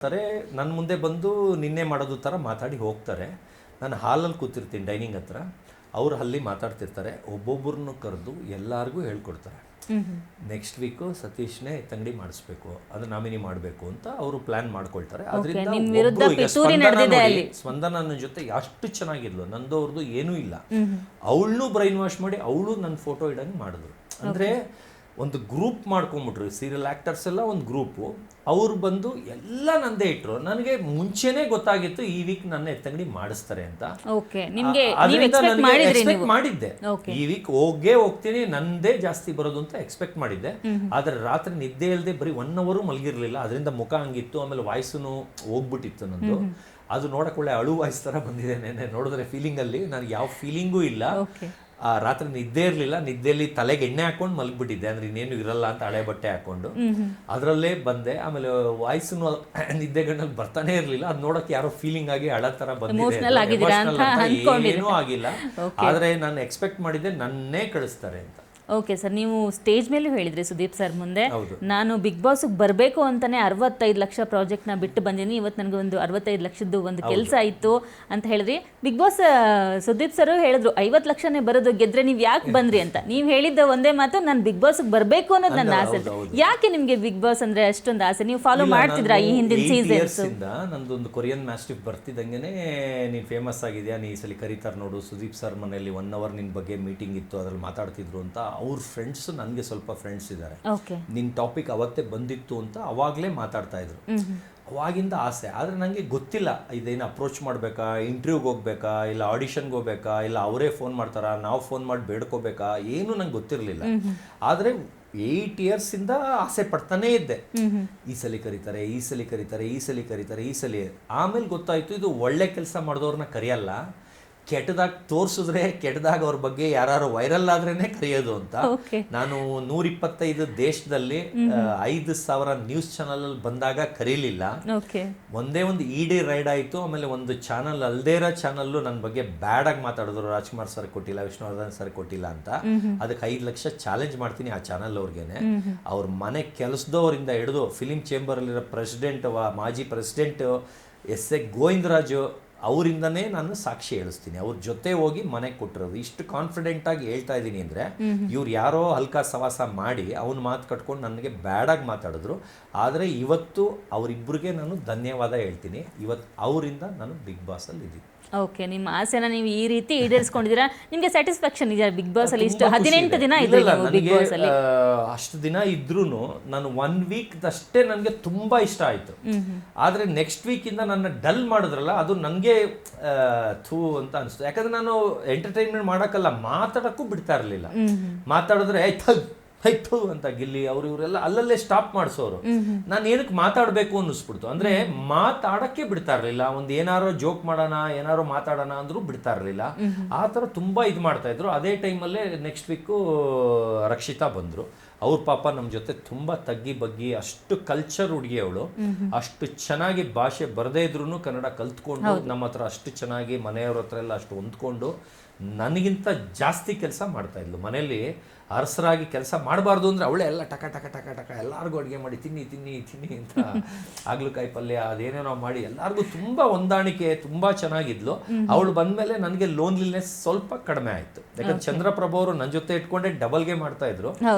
ತಾರೆ ನನ್ನ ಮುಂದೆ ಬಂದು ನಿನ್ನೆ ಮಾಡೋದು ಥರ ಮಾತಾಡಿ ಹೋಗ್ತಾರೆ. ನಾನು ಹಾಲಲ್ಲಿ ಕೂತಿರ್ತೀನಿ ಡೈನಿಂಗ್ ಹತ್ರ, ಅವ್ರು ಅಲ್ಲಿ ಮಾತಾಡ್ತಿರ್ತಾರೆ. ಒಬ್ಬೊಬ್ಬರನ್ನು ಕರೆದು ಎಲ್ಲರಿಗೂ ಹೇಳ್ಕೊಡ್ತಾರೆ. ನೆಕ್ಸ್ಟ್ ವೀಕು ಸತೀಶ್ನೇ ಎತ್ತಂಗಡಿ ಮಾಡಿಸ್ಬೇಕು, ಅದು ನಾಮಿನಿ ಮಾಡಬೇಕು ಅಂತ ಅವರು ಪ್ಲಾನ್ ಮಾಡ್ಕೊಳ್ತಾರೆ. ಅದರಿಂದ ಸ್ಪಂದನ ನನ್ನ ಜೊತೆ ಅಷ್ಟು ಚೆನ್ನಾಗಿದ್ಲು, ನಂದು ಅವ್ರದ್ದು ಏನೂ ಇಲ್ಲ. ಅವಳನ್ನೂ ಬ್ರೈನ್ ವಾಶ್ ಮಾಡಿ ಅವಳು ನನ್ನ ಫೋಟೋ ಇಡಂಗೆ ಮಾಡಿದ್ರು. ಅಂದರೆ ಒಂದು ಗ್ರೂಪ್ ಮಾಡ್ಕೊಂಬಿಟ್ರು, ಸೀರಿಯಲ್ ಆ್ಯಕ್ಟರ್ಸ್ ಎಲ್ಲ ಒಂದು ಗ್ರೂಪು. ಅವ್ರು ಬಂದು ಎಲ್ಲ ನಂದೇ ಇಟ್ರು. ನನಗೆ ಮುಂಚೆನೇ ಗೊತ್ತಾಗಿತ್ತು ಈ ವೀಕ್ ನನ್ನ ಎತ್ತಂಗಡಿ ಮಾಡಿಸ್ತಾರೆ ಅಂತ. ಎಕ್ಸ್ಪೆಕ್ಟ್ ಮಾಡಿದ್ದೆ ಈ ವೀಕ್ ಹೋಗ್ತೀನಿ, ನಂದೇ ಜಾಸ್ತಿ ಬರೋದು ಅಂತ ಎಕ್ಸ್ಪೆಕ್ಟ್ ಮಾಡಿದ್ದೆ. ಆದರೆ ರಾತ್ರಿ ನಿದ್ದೆ ಇಲ್ಲದೆ ಬರೀ 1 hour ಮಲಗಿರ್ಲಿಲ್ಲ. ಅದರಿಂದ ಮುಖ ಹಂಗಿತ್ತು, ಆಮೇಲೆ ವಾಯ್ಸೂ ಹೋಗ್ಬಿಟ್ಟಿತ್ತು ನಂದು. ಅದು ನೋಡಕ್ಕೆ ಒಳ್ಳೆ ಅಳು ವಾಯ್ಸ್ ಥರ ಬಂದಿದೆ. ನೆನ್ನೆ ನೋಡಿದ್ರೆ ಫೀಲಿಂಗಲ್ಲಿ ನನಗೆ ಯಾವ ಫೀಲಿಂಗೂ ಇಲ್ಲ. ರಾತ್ರಿ ನಿದ್ದೆ ಇರಲಿಲ್ಲ, ನಿದ್ದೆಯಲ್ಲಿ ತಲೆಗೆ ಎಣ್ಣೆ ಹಾಕೊಂಡು ಮಲಗಿಬಿಟ್ಟಿದ್ದೆ. ಅಂದ್ರೆ ಇನ್ನೇನು ಇರಲ್ಲ ಅಂತ ಹಳೆ ಬಟ್ಟೆ ಹಾಕೊಂಡು ಅದರಲ್ಲೇ ಬಂದೆ. ಆಮೇಲೆ ವಾಯ್ಸನ್ನು ನಿದ್ದೆಗಣ್ಣಲ್ಲಿ ಬರ್ತಾನೆ ಇರಲಿಲ್ಲ. ಅದು ನೋಡಕ್ಕೆ ಯಾರೋ ಫೀಲಿಂಗ್ ಆಗಿ ಹಳ ಥರ ಬಂದಿದೆ, ಏನೂ ಆಗಿಲ್ಲ. ಆದರೆ ನಾನು ಎಕ್ಸ್ಪೆಕ್ಟ್ ಮಾಡಿದ್ದೆ ನನ್ನೇ ಕಳಿಸ್ತಾರೆ ಅಂತ. ಓಕೆ ಸರ್, ನೀವು ಸ್ಟೇಜ್ ಮೇಲೂ ಹೇಳಿದ್ರಿ ಸುದೀಪ್ ಸರ್ ಮುಂದೆ, ನಾನು ಬಿಗ್ ಬಾಸ್ಗೆ ಬರಬೇಕು ಅಂತಾನೆ 65 ಲಕ್ಷ ಪ್ರಾಜೆಕ್ಟ್ನ ಬಿಟ್ಟು ಬಂದಿನಿ, ಇವತ್ತು ನನಗೆ ಒಂದು 65 ಲಕ್ಷದ್ದು ಒಂದು ಕೆಲಸ ಇತ್ತು ಅಂತ ಹೇಳಿದ್ರಿ. ಬಿಗ್ ಬಾಸ್ ಸುದೀಪ್ ಸರ್ ಹೇಳಿದ್ರು 50 ಲಕ್ಷನೇ ಬರೋದು, ಗೆದ್ರೆ ನೀವು ಯಾಕೆ ಬಂದ್ರಿ ಅಂತ. ನೀವು ಹೇಳಿದ್ದ ಒಂದೇ ಮಾತು, ನಾನು ಬಿಗ್ ಬಾಸ್ಗೆ ಬರಬೇಕು ಅನ್ನೋದು ನನ್ನ ಆಸೆ. ಯಾಕೆ ನಿಮಗೆ ಬಿಗ್ ಬಾಸ್ ಅಂದ್ರೆ ಅಷ್ಟೊಂದು ಆಸೆ? ನೀವು ಫಾಲೋ ಮಾಡ್ತಿದ್ರಾ ಈ ಹಿಂದಿನ ಸೀಸನ್ಸ್? ನಂದೊಂದು ಕೊರಿಯನ್ ಮ್ಯಾಸ್ಟಿಫ್ ಬರ್ತಿದ್ದಂಗೆನೆ ನೀನು ಫೇಮಸ್ ಆಗಿದೆಯಾ, ನೀ ಈ ಸಲ ಕರೀತಾರೆ ನೋಡು, ಸುದೀಪ್ ಸರ್ ಮನೆಯಲ್ಲಿ 1 hour ನಿನ್ನ ಬಗ್ಗೆ ಮೀಟಿಂಗ್ ಇತ್ತು, ಅದ್ರಲ್ಲಿ ಮಾತಾಡ್ತಿದ್ರು ಅಂತ. ಅವ್ರ ಫ್ರೆಂಡ್ಸ್ ನನಗೆ ಸ್ವಲ್ಪ ಫ್ರೆಂಡ್ಸ್ ಇದ್ದಾರೆ. ನಿನ್ನ ಟಾಪಿಕ್ ಅವತ್ತೇ ಬಂದಿತ್ತು ಅಂತ ಅವಾಗಲೇ ಮಾತಾಡ್ತಾ ಇದ್ರು. ಅವಾಗಿಂದ ಆಸೆ. ಆದರೆ ನನಗೆ ಗೊತ್ತಿಲ್ಲ ಇದೇನು ಅಪ್ರೋಚ್ ಮಾಡಬೇಕಾ, ಇಂಟರ್ವ್ಯೂಗೆ ಹೋಗ್ಬೇಕಾ, ಇಲ್ಲ ಆಡಿಷನ್ಗೆ ಹೋಗ್ಬೇಕಾ, ಇಲ್ಲ ಅವರೇ ಫೋನ್ ಮಾಡ್ತಾರಾ, ನಾವು ಫೋನ್ ಮಾಡಿ ಬೇಡ್ಕೋಬೇಕಾ, ಏನು ನಂಗೆ ಗೊತ್ತಿರಲಿಲ್ಲ. ಆದರೆ 8 years ಇಂದ ಆಸೆ ಪಡ್ತಾನೇ ಇದ್ದೆ, ಈ ಸಲ ಕರೀತಾರೆ, ಈ ಸಲ ಕರೀತಾರೆ, ಈ ಸಲ ಕರೀತಾರೆ, ಈ ಸಲ. ಆಮೇಲೆ ಗೊತ್ತಾಯ್ತು ಇದು ಒಳ್ಳೆ ಕೆಲಸ ಮಾಡಿದವ್ರನ್ನ ಕರೆಯಲ್ಲ, ಕೆಟ್ಟದಾಗ ತೋರಿಸಿದ್ರೆ, ಕೆಟ್ಟದಾಗ ಅವ್ರ ಬಗ್ಗೆ ಯಾರು ವೈರಲ್ ಆದ್ರೇನೆ ಕರೆಯೋದು ಅಂತ. ನಾನು 125 ದೇಶದಲ್ಲಿ 5,000 ನ್ಯೂಸ್ ಚಾನಲ್ ಅಲ್ಲಿ ಬಂದಾಗ ಕರೀಲಿಲ್ಲ. ಒಂದೇ ಒಂದು ಇಡಿ ರೈಡ್ ಆಯ್ತು. ಆಮೇಲೆ ಒಂದು ಚಾನಲ್ ಅಲ್ದೇ ಇರೋ ಚಾನಲ್ಲು ನನ್ನ ಬಗ್ಗೆ ಬ್ಯಾಡ್ ಆಗಿ ಮಾತಾಡಿದ್ರು, ರಾಜ್ಕುಮಾರ್ ಸರ್ ಕೊಟ್ಟಿಲ್ಲ, ವಿಷ್ಣುವರ್ಧನ್ ಸರ್ ಕೊಟ್ಟಿಲ್ಲ ಅಂತ. ಅದಕ್ಕೆ 5 ಲಕ್ಷ ಚಾಲೆಂಜ್ ಮಾಡ್ತೀನಿ ಆ ಚಾನಲ್ ಅವ್ರಿಗೇನೆ. ಅವ್ರ ಮನೆ ಕೆಲಸದವರಿಂದ ಹಿಡಿದು ಫಿಲಿಂ ಚೇಂಬರ್ ಅಲ್ಲಿರೋ ಪ್ರೆಸಿಡೆಂಟ್, ಮಾಜಿ ಪ್ರೆಸಿಡೆಂಟ್ ಎಸ್.ಎ. ಗೋವಿಂದರಾಜು, ಅವರಿಂದನೇ ನಾನು ಸಾಕ್ಷಿ ಹೇಳಿಸ್ತೀನಿ. ಅವ್ರ ಜೊತೆ ಹೋಗಿ ಮನೆಗೆ ಕೊಟ್ಟಿರೋದು. ಇಷ್ಟು ಕಾನ್ಫಿಡೆಂಟಾಗಿ ಹೇಳ್ತಾ ಇದ್ದೀನಿ ಅಂದರೆ, ಇವ್ರು ಯಾರೋ ಹಲ್ಕ ಸವಾಸ ಮಾಡಿ ಅವನ ಮಾತು ಕಟ್ಕೊಂಡು ನನಗೆ ಬ್ಯಾಡಾಗಿ ಮಾತಾಡಿದ್ರು. ಆದರೆ ಇವತ್ತು ಅವರಿಬ್ಬರಿಗೆ ನಾನು ಧನ್ಯವಾದ ಹೇಳ್ತೀನಿ. ಇವತ್ತು ಅವರಿಂದ ನಾನು ಬಿಗ್ ಬಾಸಲ್ಲಿ ಇದ್ದೀನಿ. ಓಕೆ, ನಿಮ್ಮ ಆಸೆನ ನೀವು ಈ ರೀತಿ ಈಡೇರಿಸ್ಕೊಂಡಿದ್ದೀರಾ. ನಿಮಗೆ ಸ್ಯಾಟಿಸ್ಫ್ಯಾಕ್ಷನ್ ಇದೆಯಾ ಬಿಗ್ ಬಾಸ್ ಅಲ್ಲಿ? ಇಷ್ಟು 18 ದಿನ ಇದ್ರಿ ಬಿಗ್ ಬಾಸ್ ಅಲ್ಲಿ. ಅಷ್ಟು ದಿನ ಇದ್ರೂ ನಾನು 1 week ಅಷ್ಟೇ ನನಗೆ ತುಂಬಾ ಇಷ್ಟ ಆಯ್ತು. ಆದ್ರೆ ನೆಕ್ಸ್ಟ್ ವೀಕ್ ಇಂದ ನನ್ನ ಡಲ್ ಮಾಡಿದ್ರಲ್ಲ, ಅದು ನನಗೆ ಥೂ ಅಂತ ಅನಿಸ್ತು. ಯಾಕಂದ್ರೆ ನಾನು ಎಂಟರ್ಟೈನ್ಮೆಂಟ್ ಮಾಡೋಕ್ಕಲ್ಲ, ಮಾತಾಡಕ್ಕೂ ಬಿಡ್ತಾ ಇರಲಿಲ್ಲ. ಮಾತಾಡಿದ್ರೆ ಆಯ್ತು ಅಂತ ಗಿಲ್ಲಿ ಅವರು ಇವರೆಲ್ಲ ಅಲ್ಲಲ್ಲೇ ಸ್ಟಾಪ್ ಮಾಡಿಸೋರು. ನಾನು ಏನಕ್ಕೆ ಮಾತಾಡಬೇಕು ಅನ್ನಿಸ್ಬಿಡ್ತು. ಅಂದ್ರೆ ಮಾತಾಡಕ್ಕೆ ಬಿಡ್ತಾ ಇರಲಿಲ್ಲ. ಒಂದು ಏನಾರೋ ಜೋಕ್ ಮಾಡೋಣ, ಏನಾರೋ ಮಾತಾಡೋಣ ಅಂದ್ರೂ ಬಿಡ್ತಾ ಇರಲಿಲ್ಲ. ಆ ಥರ ತುಂಬಾ ಇದು ಮಾಡ್ತಾ ಇದ್ರು. ಅದೇ ಟೈಮಲ್ಲೇ ನೆಕ್ಸ್ಟ್ ವೀಕು ರಕ್ಷಿತಾ ಬಂದ್ರು. ಅವ್ರ ಪಾಪ ನಮ್ಮ ಜೊತೆ ತುಂಬಾ ತಗ್ಗಿ ಬಗ್ಗಿ, ಅಷ್ಟು ಕಲ್ಚರ್ ಹುಡುಗಿ ಅವಳು, ಅಷ್ಟು ಚೆನ್ನಾಗಿ ಭಾಷೆ ಬರದೇ ಇದ್ರು ಕನ್ನಡ ಕಲ್ತ್ಕೊಂಡು ನಮ್ಮ ಹತ್ರ ಅಷ್ಟು ಚೆನ್ನಾಗಿ ಮನೆಯವ್ರ ಹತ್ರ ಎಲ್ಲ ಅಷ್ಟು ಹೊಂದ್ಕೊಂಡು ನನಗಿಂತ ಜಾಸ್ತಿ ಕೆಲಸ ಮಾಡ್ತಾ ಇದ್ಲು. ಮನೇಲಿ ಅರಸರಾಗಿ ಕೆಲಸ ಮಾಡಬಾರ್ದು ಅಂದರೆ ಅವಳೇ ಎಲ್ಲ ಟಕ ಟಕ ಟಕ ಟಕ ಎಲ್ಲರಿಗೂ ಅಡುಗೆ ಮಾಡಿ ತಿನ್ನಿ ತಿನ್ನಿ ತಿನ್ನಿ ಅಂತ ಹಾಗಲಕಾಯಿ ಪಲ್ಯ ಅದೇನೇನೋ ಮಾಡಿ ಎಲ್ಲರಿಗೂ ತುಂಬ ಹೊಂದಾಣಿಕೆ, ತುಂಬ ಚೆನ್ನಾಗಿದ್ಲು. ಅವಳು ಬಂದಮೇಲೆ ನನಗೆ ಲೋನ್ಲಿನೆಸ್ ಸ್ವಲ್ಪ ಕಡಿಮೆ ಆಯಿತು. ಯಾಕಂದ್ರೆ ಚಂದ್ರಪ್ರಭು ಅವರು ನನ್ನ ಜೊತೆ ಇಟ್ಕೊಂಡೆ ಡಬಲ್ಗೆ ಮಾಡ್ತಾ ಇದ್ರು.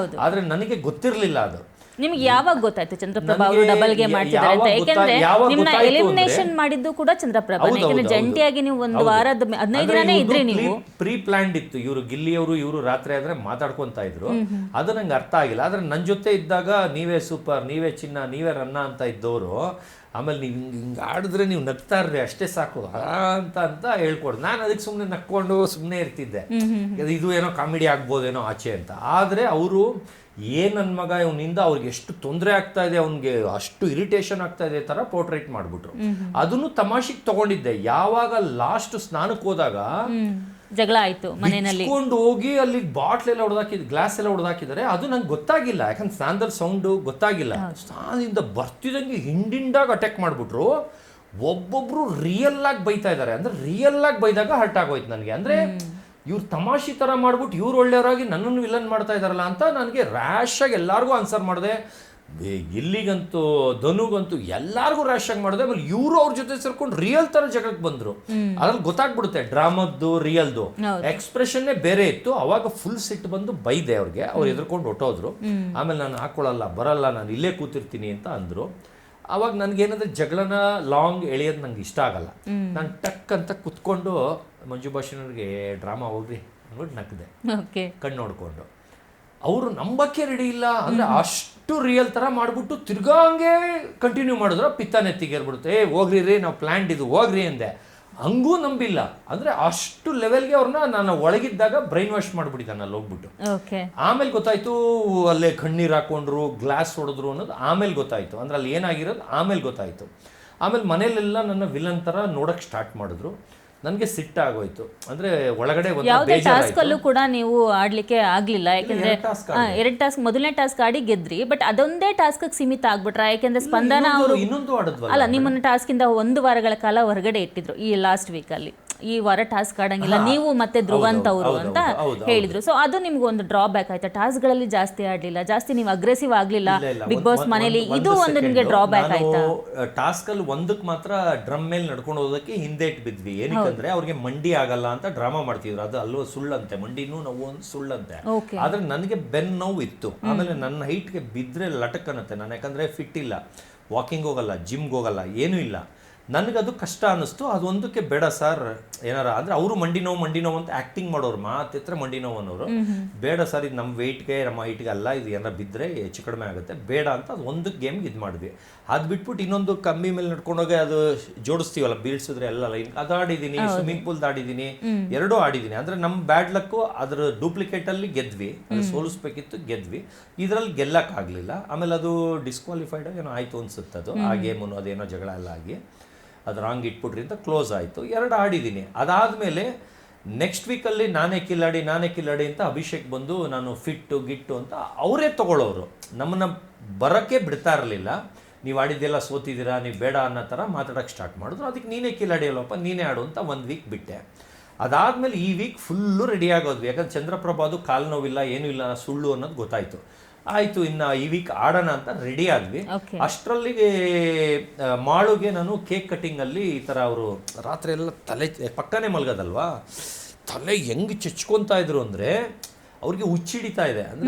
ಆದರೆ ನನಗೆ ಗೊತ್ತಿರಲಿಲ್ಲ ಅದು. ನಿಮಗೆ ಯಾವಾಗ ಗೊತ್ತಾಯ್ತು ಚಂದ್ರಪ್ರಭಾ ಅವರು ಡಬಲ್ಗೆ ಮಾಡ್ತಿದ್ದಾರೆ ಅಂತ? ಯಾಕಂದ್ರೆ ನಿಮ್ಮನ್ನ ಎಲಿಮಿನೇಷನ್ ಮಾಡಿದ್ದು ಕೂಡ ಚಂದ್ರಪ್ರಭಾ. ಯಾಕಂದ್ರೆ ಜಂಟಿಯಾಗಿ ನೀವು ಒಂದು ವಾರದ 15 ದಿನನೇ ಇದ್ರಿ. ನೀವು ಪ್ರೀ ಪ್ಲಾನ್ಡ್ ಇತ್ತು. ಇವರು ಗಿಲ್ಲಿಯವರು ಇವರು ರಾತ್ರಿ ಆದ್ರೆ ಮಾತಾಡ್ಕೊಂತ ಇದ್ರು. ಅದು ನಂಗೆ ಅರ್ಥ ಆಗಿಲ್ಲ. ಆದ್ರೆ ನನ್ನ ಜೊತೆ ಇದ್ದಾಗ ನೀವೇ ಸೂಪರ್, ನೀವೇ ಚಿನ್ನ, ನೀವೇ ರನ್ನ ಅಂತ ಇದ್ದವರು ಆಮೇಲೆ ನೀವು ಹಿಂಗೆ ಆಡಿದ್ರೆ ನೀವು ನಗ್ತಾ ಇರ್ರಿ ಅಷ್ಟೇ ಸಾಕು ಅಂತ ಅಂತ ಹೇಳ್ಕೊಡು. ನಾನು ಅದಕ್ಕೆ ಸುಮ್ಮನೆ ನಕ್ಕೊಂಡು ಸುಮ್ಮನೆ ಇರ್ತಿದ್ದೆ, ಇದು ಏನೋ ಕಾಮಿಡಿ ಆಗ್ಬೋದೇನೋ ಆಚೆ ಅಂತ. ಆದರೆ ಅವರು ನನ್ನ ಮಗ ಇವನಿಂದ ಅವ್ರಿಗೆ ಎಷ್ಟು ತೊಂದರೆ ಆಗ್ತಾ ಇದೆ, ಅವ್ನಿಗೆ ಅಷ್ಟು ಇರಿಟೇಷನ್ ಆಗ್ತಾ ಇದೆ ಥರ ಪೋರ್ಟ್ರೇಟ್ ಮಾಡಿಬಿಟ್ರು. ಅದನ್ನು ತಮಾಷೆಗೆ ತಗೊಂಡಿದ್ದೆ. ಯಾವಾಗ ಲಾಸ್ಟ್ ಸ್ನಾನಕ್ಕೆ ಹೋದಾಗ ಜಗಳ ಆಯ್ತು ಮನೆಯಲ್ಲಿ, ಕೊಂಡು ಹೋಗಿ ಅಲ್ಲಿ ಬಾಟ್ಲ್ ಎಲ್ಲ ಹೊಡೆದಾಕಿದ್, ಗ್ಲಾಸ್ ಎಲ್ಲ ಹೊಡೆದಾಕಿದ್ದಾರೆ. ಅದು ನಂಗೆ ಗೊತ್ತಾಗಿಲ್ಲ, ಯಾಕಂದ್ರೆ ಸ್ನಾನದಲ್ಲಿ ಸೌಂಡು ಗೊತ್ತಾಗಿಲ್ಲ. ಸ್ನಾನದಿಂದ ಬರ್ತಿದಂಗೆ ಹಿಂಡಿಂಡಾಗಿ ಅಟ್ಯಾಕ್ ಮಾಡಿಬಿಟ್ರು. ಒಬ್ಬೊಬ್ರು ರಿಯಲ್ ಆಗಿ ಬೈತಾ ಇದ್ದಾರೆ. ಅಂದ್ರೆ ರಿಯಲ್ ಆಗಿ ಬೈದಾಗ ಹರ್ಟ್ ಆಗೋಯ್ತು ನನಗೆ. ಅಂದ್ರೆ ಇವ್ರು ತಮಾಷೆ ಥರ ಮಾಡ್ಬಿಟ್ಟು ಇವ್ರು ಒಳ್ಳೆಯವರಾಗಿ ನನ್ನನ್ನು ವಿಲನ್ ಮಾಡ್ತಾ ಇದ್ದಾರಲ್ಲ ಅಂತ ನನಗೆ ರ್ಯಾಶ್ ಆಗಿ ಎಲ್ಲರಿಗೂ ಆನ್ಸರ್ ಮಾಡಿದೆ. ಇಲ್ಲಿಗಂತೂ ಧನುಗಂತೂ ಎಲ್ಲಾರ್ಗೂ ರ್ಯಾಶ್ ಆಗಿ ಮಾಡಿದೆ. ಆಮೇಲೆ ಇವರು ಅವ್ರ ಜೊತೆ ಸೇರ್ಕೊಂಡು ರಿಯಲ್ ತರ ಜಗಕ್ಕೆ ಬಂದ್ರು. ಅದ್ರಲ್ಲಿ ಗೊತ್ತಾಗ್ಬಿಡುತ್ತೆ ಡ್ರಾಮದ್ದು ರಿಯಲ್ದು ಎಕ್ಸ್ಪ್ರೆಷನ್ನೇ ಬೇರೆ ಇತ್ತು. ಅವಾಗ ಫುಲ್ ಸಿಟ್ಟು ಬಂದು ಬೈದೆ ಅವ್ರಿಗೆ. ಅವ್ರು ಎದ್ರಕೊಂಡು ಹೊಟ್ಟೋದ್ರು. ಆಮೇಲೆ ನಾನು ಹಾಕೊಳ್ಳಲ್ಲ, ಬರಲ್ಲ, ನಾನು ಇಲ್ಲೇ ಕೂತಿರ್ತೀನಿ ಅಂತ ಅಂದ್ರು. ಅವಾಗ ನನ್ಗೇನಂದ್ರೆ ಜಗಳನ ಲಾಂಗ್ ಎಳೆಯೋದು ನಂಗೆ ಇಷ್ಟ ಆಗಲ್ಲ. ನಾನು ಟಕ್ ಅಂತ ಕುತ್ಕೊಂಡು ಮಂಜು ಭಾಷಣವ್ರಿಗೆ ಡ್ರಾಮಾ ಹೋಗ್ರಿ ಅಂದ್ಬಿಟ್ಟು ನಕ್ಕದೆ ಕಣ್ಣು ನೋಡ್ಕೊಂಡು. ಅವರು ನಂಬಕ್ಕೆ ರೆಡಿ ಇಲ್ಲ ಅಂದ್ರೆ ಅಷ್ಟು ರಿಯಲ್ ತರ ಮಾಡ್ಬಿಟ್ಟು ತಿರ್ಗಾ ಹಂಗೆ ಕಂಟಿನ್ಯೂ ಮಾಡಿದ್ರು. ಪಿತ್ತ ನೆತ್ತಿಗೇರ್ಬಿಡುತ್ತೆ. ಹೋಗ್ರಿ ರೀ, ನಾವು ಪ್ಲಾಂಟ್ ಇದು ಹೋಗ್ರಿ ಅಂದೆ. ಹಂಗೂ ನಂಬಿಲ್ಲ. ಅಂದ್ರೆ ಅಷ್ಟು ಲೆವೆಲ್ಗೆ ಅವ್ರನ್ನ ನಾನು ಒಳಗಿದ್ದಾಗ ಬ್ರೈನ್ ವಾಶ್ ಮಾಡ್ಬಿಟ್ಟಿದ್ದೆ ಅಲ್ಲಿ ಹೋಗ್ಬಿಟ್ಟು. ಆಮೇಲೆ ಗೊತ್ತಾಯ್ತು ಅಲ್ಲೇ ಕಣ್ಣೀರ್ ಹಾಕೊಂಡ್ರು, ಗ್ಲಾಸ್ ಹೊಡೆದ್ರು ಅನ್ನೋದು ಆಮೇಲೆ ಗೊತ್ತಾಯ್ತು. ಅಂದ್ರೆ ಅಲ್ಲಿ ಏನಾಗಿರೋದು ಆಮೇಲೆ ಗೊತ್ತಾಯ್ತು. ಆಮೇಲೆ ಮನೇಲೆಲ್ಲ ನನ್ನ ವಿಲನ್ ತರ ನೋಡಕ್ ಸ್ಟಾರ್ಟ್ ಮಾಡಿದ್ರು. ನನಗೆ ಸಿಟ್ಟಾಗೋಯ್ತು. ಅಂದ್ರೆ ಒಳಗಡೆ ಯಾವುದೇ ಟಾಸ್ಕ್ ಅಲ್ಲೂ ಕೂಡ ನೀವು ಆಡ್ಲಿಕ್ಕೆ ಆಗ್ಲಿಲ್ಲ. ಯಾಕಂದ್ರೆ 2 ಟಾಸ್ಕ್, ಮೊದಲನೇ ಟಾಸ್ಕ್ ಆಡಿ ಗೆದ್ರಿ, ಬಟ್ ಅದೊಂದೇ ಟಾಸ್ಕ್ ಸೀಮಿತ ಆಗ್ಬಿಟ್ರ. ಯಾಕಂದ್ರೆ ಸ್ಪಂದನ ಅವರು ಇನ್ನೊಂದು ಅಲ್ಲ, ನಿಮ್ಮನ್ನ ಟಾಸ್ಕ್ ಇಂದ 1 ವಾರಗಳ ಕಾಲ ಹೊರಗಡೆ ಇಟ್ಟಿದ್ರು ಈ ಲಾಸ್ಟ್ ವೀಕ್ ಅಲ್ಲಿ. ಈ ವಾರ ಟಾಸ್ಕ್ ಆಡಂಗಿಲ್ಲ ನೀವು ಮತ್ತೆ ಧ್ರುವಂತ್ ಅವರು ಅಂತ ಹೇಳಿದ್ರು. ಸೊ ಅದು ನಿಮ್ಗೆ ಒಂದು ಡ್ರಾಬ್ಯಾಕ್ ಆಯ್ತಾ? ಟಾಸ್ಕ್ ಗಳಲ್ಲಿ ಜಾಸ್ತಿ ಆಡ್ಲಿಲ್ಲ, ಜಾಸ್ತಿ ನೀವು ಅಗ್ರೆಸಿವ್ ಆಗ್ಲಿಲ್ಲ ಬಿಗ್ ಬಾಸ್ ಮನೇಲಿ, ಇದು ಒಂದು ನಿಮ್ಗೆ ಡ್ರಾಬ್ಯಾಕ್ ಆಯ್ತಾ? ಟಾಸ್ಕ್ ಅಲ್ಲಿ ಒಂದಕ್ಕೆ ಮಾತ್ರ ಡ್ರಮ್ ಮೇಲೆ ನಡ್ಕೊಂಡು ಹೋಗೋದಕ್ಕೆ ಹಿಂದೆ ಇಟ್ಟು ಬಿದ್ವಿ. ಏನಕ್ಕಂದ್ರೆ ಅವ್ರಿಗೆ ಮಂಡಿ ಆಗಲ್ಲ ಅಂತ ಡ್ರಾಮಾ ಮಾಡ್ತಿದ್ರು. ಅದು ಅಲ್ವ ಸುಳ್ಳಂತೆ, ಮಂಡಿನೂ ನೋವು ಒಂದು ಸುಳ್ಳಂತೆ. ಆದ್ರೆ ನನಗೆ ಬೆನ್ ನೋವು ಇತ್ತು. ಆಮೇಲೆ ನನ್ನ ಹೈಟ್ಗೆ ಬಿದ್ರೆ ಲಟಕ್ ಅನ್ನತ್ತೆ. ನಾನು ಯಾಕಂದ್ರೆ ಫಿಟ್ ಇಲ್ಲ, ವಾಕಿಂಗ್ ಹೋಗಲ್ಲ, ಜಿಮ್ಗೆ ಹೋಗಲ್ಲ, ಏನೂ ಇಲ್ಲ. ನನಗದು ಕಷ್ಟ ಅನ್ನಿಸ್ತು. ಅದೊಂದಕ್ಕೆ ಬೇಡ ಸರ್ ಏನಾರ ಅಂದರೆ ಅವರು ಮಂಡಿ ನೋವು ಅಂತ ಆ್ಯಕ್ಟಿಂಗ್ ಮಾಡೋರು, ಮಾತಿತ್ರ ಮಂಡಿ ನೋವು ಅನ್ನೋರು. ಬೇಡ ಸರ್, ಇದು ನಮ್ಮ ವೆಯ್ಟ್ಗೆ ನಮ್ಮ ಹೈಟ್ಗೆ ಅಲ್ಲ, ಇದು ಏನಾರ ಬಿದ್ದರೆ ಹೆಚ್ಚು ಕಡಿಮೆ ಆಗುತ್ತೆ, ಬೇಡ ಅಂತ ಅದು ಒಂದು ಗೇಮ್ಗೆ ಇದು ಮಾಡಿದ್ವಿ. ಅದು ಬಿಟ್ಬಿಟ್ಟು ಇನ್ನೊಂದು ಕಂಬಿ ಮೇಲೆ ನಡ್ಕೊಂಡೋಗಿ ಅದು ಜೋಡಿಸ್ತೀವಲ್ಲ, ಬೀಳ್ಸಿದ್ರೆ ಎಲ್ಲ ಲೈನ್, ಅದು ಆಡಿದ್ದೀನಿ. ಸ್ವಿಮ್ಮಿಂಗ್ ಪೂಲ್ ಆಡಿದ್ದೀನಿ, ಎರಡೂ ಆಡಿದ್ದೀನಿ. ಅಂದರೆ ನಮ್ಮ ಬ್ಯಾಡ್ ಲಕ್ಕು ಅದ್ರ ಡೂಪ್ಲಿಕೇಟಲ್ಲಿ ಗೆದ್ವಿ. ಅದು ಸೋಲಿಸ್ಬೇಕಿತ್ತು, ಗೆದ್ವಿ. ಇದರಲ್ಲಿ ಗೆಲ್ಲಕ್ಕಾಗಲಿಲ್ಲ. ಆಮೇಲೆ ಅದು ಡಿಸ್ಕ್ವಾಲಿಫೈಡ್ ಏನೋ ಆಯಿತು ಅನ್ಸುತ್ತೆ. ಅದು ಆ ಗೇಮನ್ನು ಅದೇನೋ ಜಗಳ ಎಲ್ಲ ಆಗಿ ಅದು ರಾಂಗ್ ಇಟ್ಬಿಟ್ರಿ ಅಂತ ಕ್ಲೋಸ್ ಆಯಿತು. 2 ಆಡಿದ್ದೀನಿ. ಅದಾದಮೇಲೆ ನೆಕ್ಸ್ಟ್ ವೀಕಲ್ಲಿ ನಾನೇ ಕಿಲ್ಲಾಡಿ ಅಂತ ಅಭಿಷೇಕ್ ಬಂದು ನಾನು ಫಿಟ್ಟು ಗಿಟ್ಟು ಅಂತ ಅವರೇ ತೊಗೊಳ್ಳೋರು. ನಮ್ಮನ್ನು ಬರೋಕ್ಕೆ ಬಿಡ್ತಾ ಇರಲಿಲ್ಲ. ನೀವು ಆಡಿದ್ದೆಲ್ಲ ಸೋತಿದ್ದೀರಾ, ನೀವು ಬೇಡ ಅನ್ನೋ ಥರ ಮಾತಾಡೋಕ್ಕೆ ಸ್ಟಾರ್ಟ್ ಮಾಡಿದ್ರು. ಅದಕ್ಕೆ ನೀನೇ ಕಿಲ್ಲಾಡಿ ಅಲ್ಲಪ್ಪ, ನೀನೇ ಆಡು ಅಂತ 1 ವೀಕ್ ಬಿಟ್ಟೆ. ಅದಾದಮೇಲೆ ಈ ವೀಕ್ ಫುಲ್ಲು ರೆಡಿ ಆಗೋದ್ವಿ. ಯಾಕಂದ್ರೆ ಚಂದ್ರಪ್ರಭಾದು ಕಾಲು ನೋವಿಲ್ಲ, ಏನೂ ಇಲ್ಲ, ಸುಳ್ಳು ಅನ್ನೋದು ಗೊತ್ತಾಯಿತು. ಆಯಿತು, ಇನ್ನು ಈ ವೀಕ್ ಆಡೋಣ ಅಂತ ರೆಡಿ ಆದ್ವಿ. ಅಷ್ಟರಲ್ಲಿಗೆ ಮಾಳುಗೆ ನಾನು ಕೇಕ್ ಕಟ್ಟಿಂಗಲ್ಲಿ ಈ ಥರ ಅವರು ರಾತ್ರಿ ಎಲ್ಲ ತಲೆ ಪಕ್ಕನೇ ಮಲ್ಗೋದಲ್ವಾ, ತಲೆ ಹೆಂಗೆ ಚಚ್ಕೊತಾ ಇದ್ರು ಅಂದರೆ ಅವ್ರಿಗೆ ಹುಚ್ಚಿಡಿತಾ ಇದೆ. ಅಂದರೆ